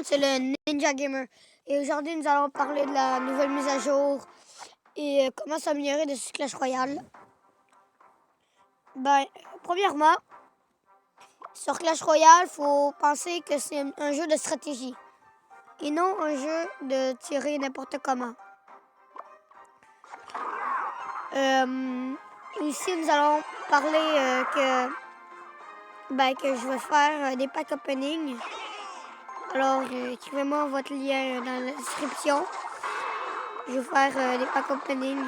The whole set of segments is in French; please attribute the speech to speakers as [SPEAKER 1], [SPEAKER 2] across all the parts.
[SPEAKER 1] C'est le Ninja Gamer. Et aujourd'hui, nous allons parler de la nouvelle mise à jour et comment s'améliorer de ce Clash Royale. Premièrement, sur Clash Royale, il faut penser que c'est un jeu de stratégie et non un jeu de tirer n'importe comment. Ici, nous allons parler que je vais faire des packs opening. Alors, écrivez-moi votre lien dans la description. Je vais faire des packs opening.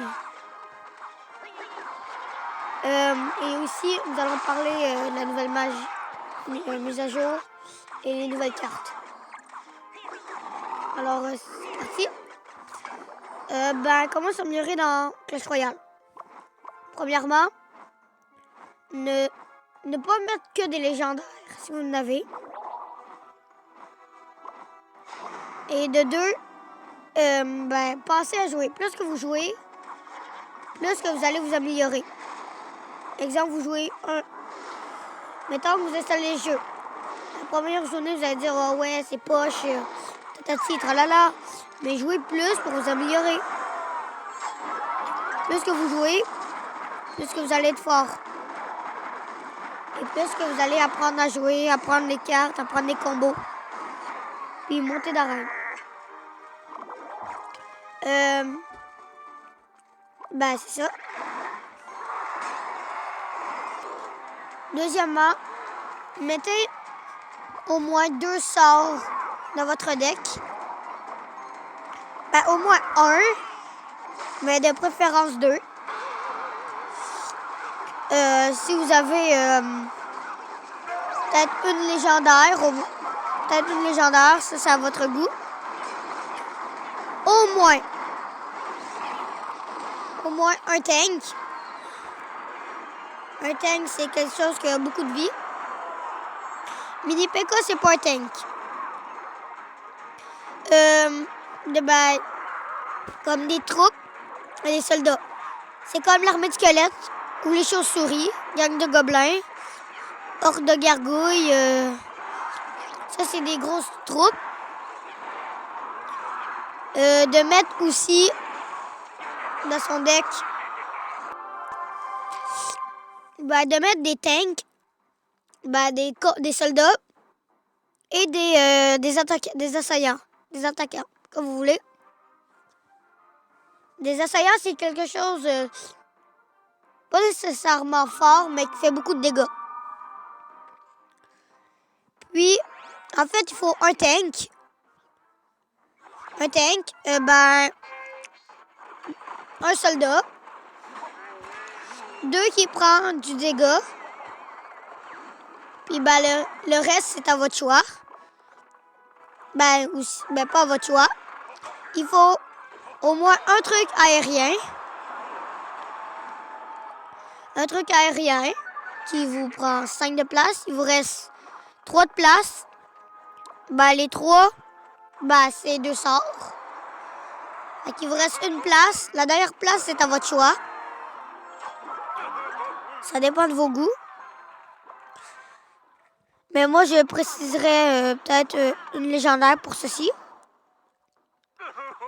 [SPEAKER 1] Et aussi, nous allons parler de la nouvelle mise à jour et les nouvelles cartes. Alors, c'est parti. Comment s'améliorer dans Clash Royale? Premièrement, ne pas mettre que des légendaires si vous en avez. Et de deux, pensez à jouer. Plus que vous jouez, plus que vous allez vous améliorer. Exemple, vous jouez mettons que vous installez le jeu. La première journée, vous allez dire « Oh ouais, c'est poche, tatati, tralala ». Mais jouez plus pour vous améliorer. Plus que vous jouez, plus que vous allez être fort. Et plus que vous allez apprendre à jouer, apprendre les cartes, apprendre les combos. Puis monter d'arène. C'est ça. Deuxièmement, mettez au moins 2 sorts dans votre deck. Au moins un, mais de préférence 2. Si vous avez peut-être une légendaire, ça c'est à votre goût. Au moins un tank. Un tank, c'est quelque chose qui a beaucoup de vie. Mini P.K., c'est pas un tank. Comme des troupes et des soldats. C'est comme l'armée de squelettes ou les chauves-souris, gang de gobelins, horde de gargouilles. Ça, c'est des grosses troupes. De mettre aussi dans son deck, de mettre des tanks, des soldats et des attaquants, comme vous voulez. Des assaillants, c'est quelque chose pas nécessairement fort, mais qui fait beaucoup de dégâts. Puis, en fait, il faut un tank. Un soldat. 2 qui prend du dégât. Puis le reste, c'est à votre choix. Pas à votre choix. Il faut au moins un truc aérien. Un truc aérien qui vous prend 5 de place. Il vous reste 3 de place. Les 3, c'est 2 sorts. Il vous reste une place. La dernière place, c'est à votre choix. Ça dépend de vos goûts. Mais moi, je préciserais peut-être une légendaire pour ceci.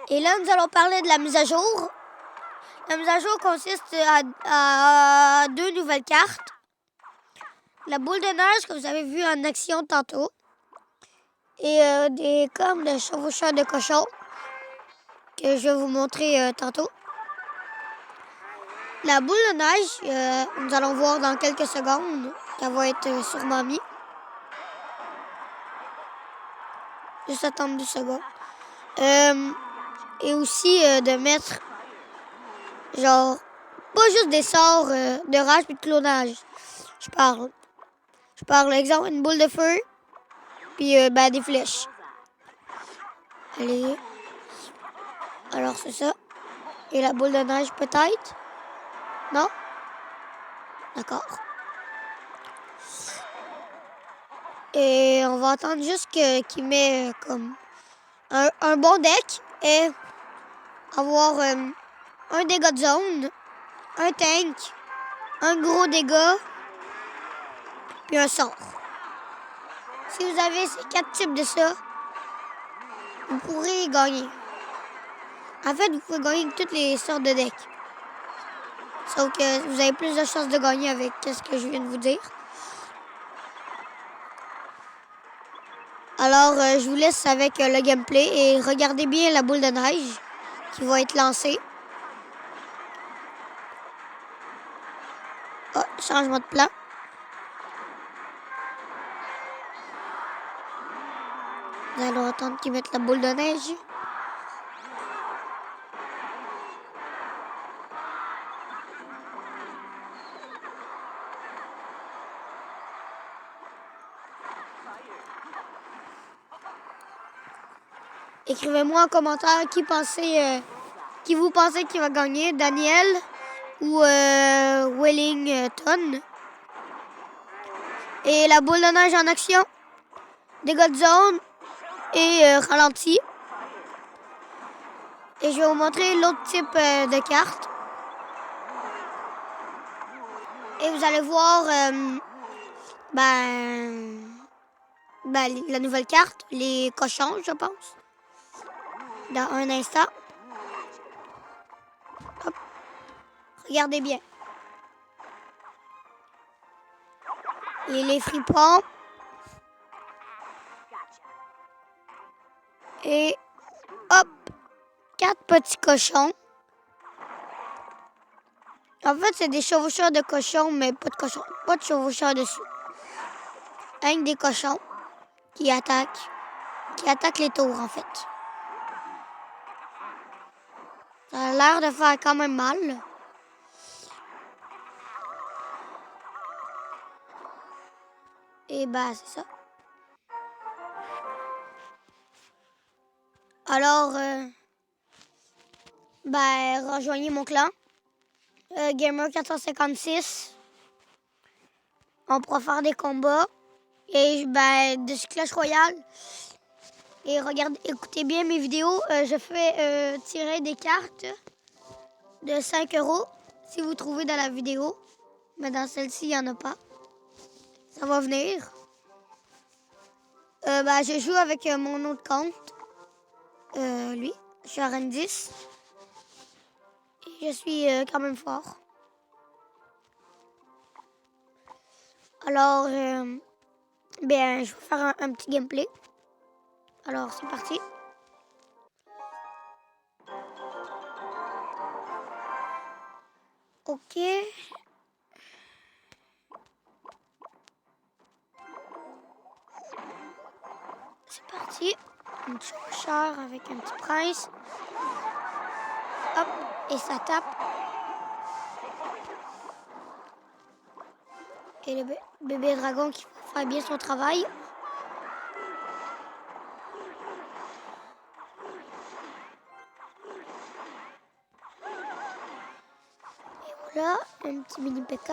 [SPEAKER 1] Et là, nous allons parler de la mise à jour. La mise à jour consiste à 2 nouvelles cartes. La boule de neige que vous avez vue en action tantôt. Et des cornes de chevaucheurs de cochon que je vais vous montrer tantôt. La boule de neige, nous allons voir dans quelques secondes qu'elle va être sûrement mise. Juste attendre 2 secondes. Et aussi de mettre, pas juste des sorts de rage et de clonage. Je parle, exemple, une boule de feu, puis des flèches. Allez. Alors, c'est ça. Et la boule de neige, peut-être? Non? D'accord. Et on va attendre juste qu'il met comme un bon deck et avoir un dégât de zone, un tank, un gros dégât, puis un sort. Si vous avez ces 4 types de ça, vous pourrez gagner. En fait, vous pouvez gagner toutes les sortes de decks. Sauf que vous avez plus de chances de gagner avec ce que je viens de vous dire. Alors, je vous laisse avec le gameplay et regardez bien la boule de neige qui va être lancée. Oh, changement de plan. Nous allons attendre qu'ils mettent la boule de neige. Écrivez-moi en commentaire qui vous pensez qui va gagner, Daniel ou Wellington. Et la boule de neige en action, dégâts de zone et ralenti. Et je vais vous montrer l'autre type de carte. Et vous allez voir la nouvelle carte, les cochons, je pense. Dans un instant. Hop. Regardez bien. Et les fripons. Et hop, 4 petits cochons. En fait, c'est des chevaucheurs de cochons, mais pas de cochons. Pas de chevaucheurs dessus. Avec des cochons qui attaquent les tours, en fait. Ça a l'air de faire quand même mal. Et c'est ça. Alors, rejoignez mon clan. Gamer 456. On pourra faire des combats. Et de Clash Royale. Et écoutez bien mes vidéos. Je fais tirer des cartes de 5 € si vous trouvez dans la vidéo. Mais dans celle-ci, il n'y en a pas. Ça va venir. Je joue avec mon autre compte. Lui, je suis à Rennes 10. Et je suis quand même fort. Alors, je vais faire un petit gameplay. Alors, c'est parti. Ok. C'est parti. Un petit char avec un petit prince. Hop, et ça tape. Et le bébé dragon qui va faire bien son travail. Et voilà, un petit mini PK.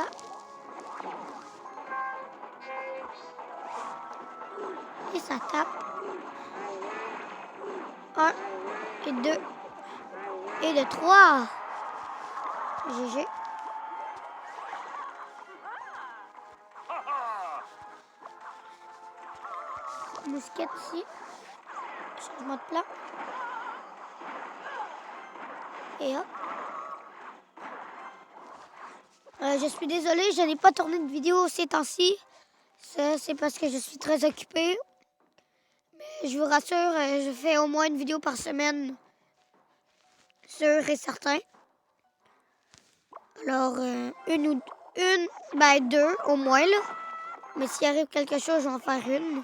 [SPEAKER 1] Et ça tape. 1 et 2 et de 3. GG. Mousquette ici. Changement de plan. Et hop. Je suis désolée, je n'ai pas tourné de vidéo ces temps-ci. Ça, c'est parce que je suis très occupée. Mais je vous rassure, je fais au moins une vidéo par semaine. Sûr et certain. Alors, deux au moins, là. Mais s'il arrive quelque chose, je vais en faire une.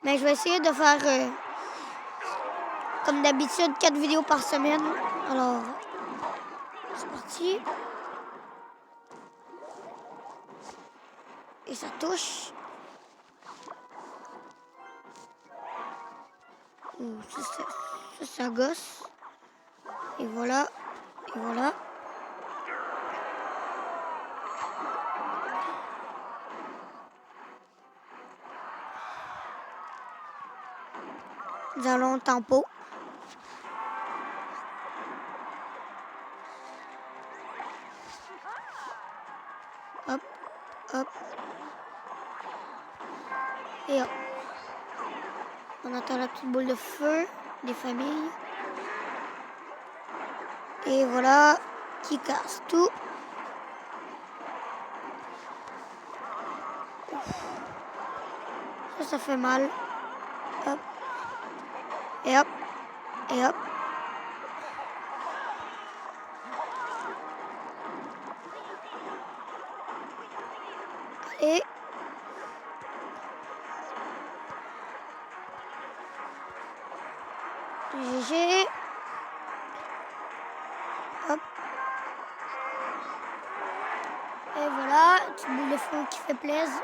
[SPEAKER 1] Mais je vais essayer de faire, comme d'habitude, 4 vidéos par semaine. Alors, c'est parti. Et ça touche. Ça gosse. Et voilà. Et voilà. Nous allons au tempo. Hop, hop. Et hop. On a T'as la petite boule de feu des familles. Et voilà, qui casse tout. Ça fait mal. Hop. Et hop. Et hop. Allez. GG. Hop. Et voilà, petite boule de feu qui fait plaisir.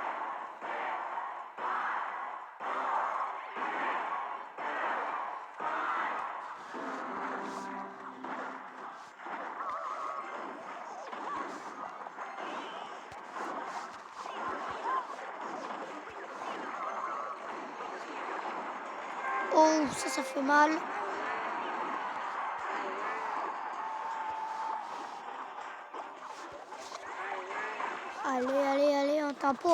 [SPEAKER 1] Oh, ça fait mal. Allez, un tempo.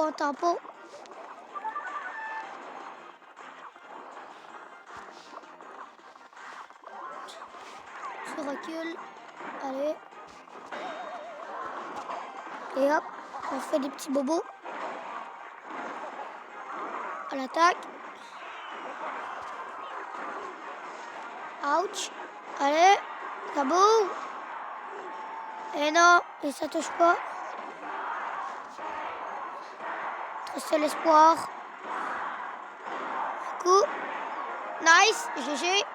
[SPEAKER 1] Je recule. Allez. Et hop, on fait des petits bobos. À l'attaque. Ouch. Allez, kaboum. Et non, et ça touche pas. Notre seul espoir. Un coup. Nice, GG.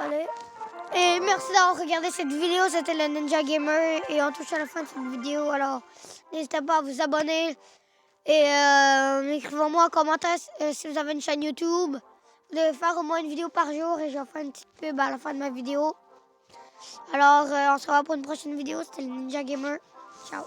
[SPEAKER 1] Allez. Et merci d'avoir regardé cette vidéo. C'était le Ninja Gamer. Et on touche à la fin de cette vidéo. Alors, n'hésitez pas à vous abonner. Et écrivez-moi en commentaire si vous avez une chaîne YouTube. Vous devez faire au moins une vidéo par jour. Et je vais faire une petite pub à la fin de ma vidéo. Alors, on se revoit pour une prochaine vidéo. C'était le Ninja Gamer. Ciao.